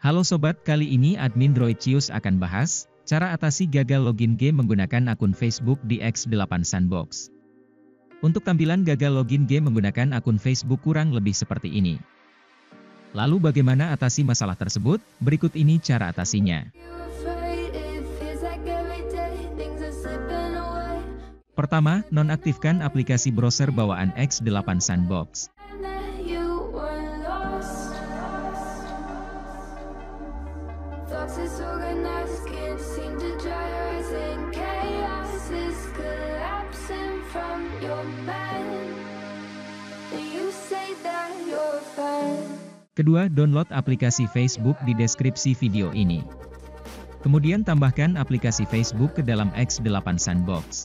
Halo sobat, kali ini admin Droidcius akan bahas cara atasi gagal login game menggunakan akun Facebook di X8 Sandbox. Untuk tampilan gagal login game menggunakan akun Facebook kurang lebih seperti ini. Lalu bagaimana atasi masalah tersebut? Berikut ini cara atasinya. Pertama, nonaktifkan aplikasi browser bawaan X8 Sandbox. Kedua, download aplikasi Facebook di deskripsi video ini. Kemudian tambahkan aplikasi Facebook ke dalam X8 Sandbox.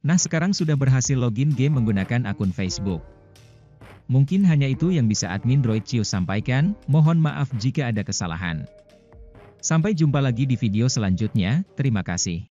Nah, sekarang sudah berhasil login game menggunakan akun Facebook. Mungkin hanya itu yang bisa admin Droidcius sampaikan, mohon maaf jika ada kesalahan. Sampai jumpa lagi di video selanjutnya, terima kasih.